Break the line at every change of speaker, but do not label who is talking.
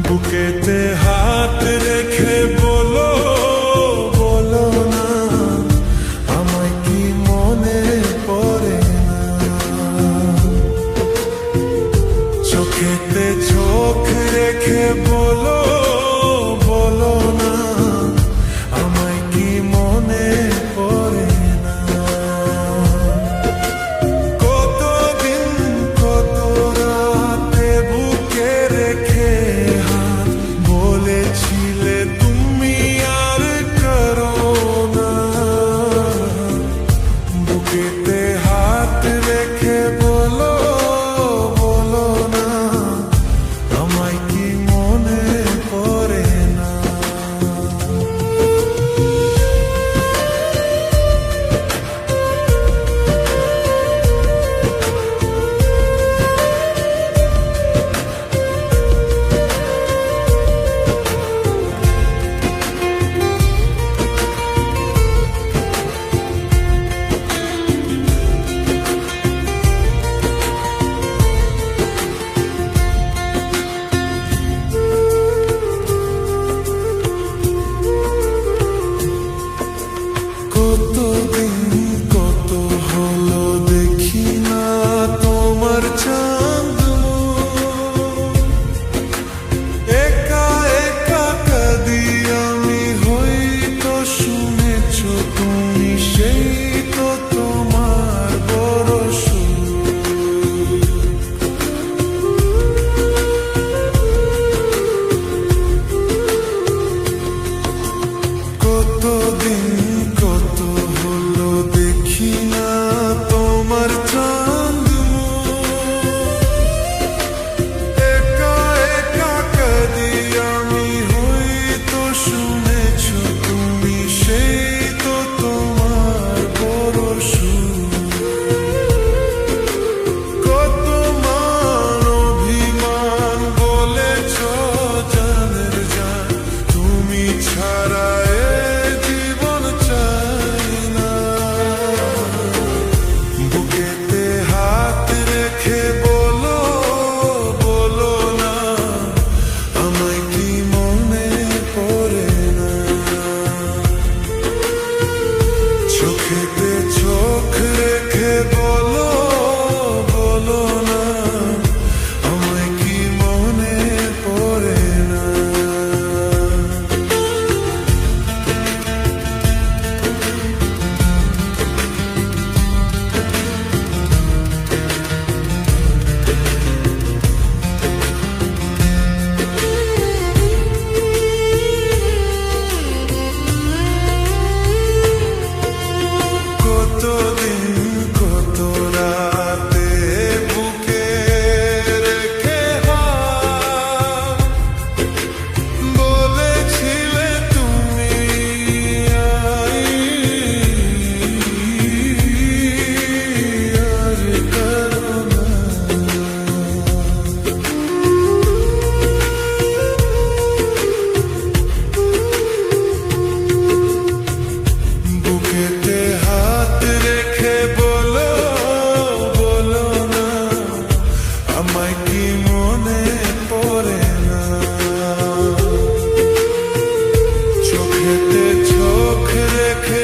বুকেতে হাত রেখে বলো, বলো না আমায় কি মনে পড়ে না। চোখেতে চোখ রেখে বলো, বলো না আমায় কি মনে পড়ে না। কতদিন কত রাতে বুকে রেখে বলেছিলে তুমি আর করো না। বুকেতে হাত রেখে বলো, বলো না আমায় কি মনে পড়ে না। চোখেতে চোখ রেখে বলো, বলো না আমায় কি মনে পড়ে না। আমায় কি মনে পড়ে না। চোখেতে চোখ রেখে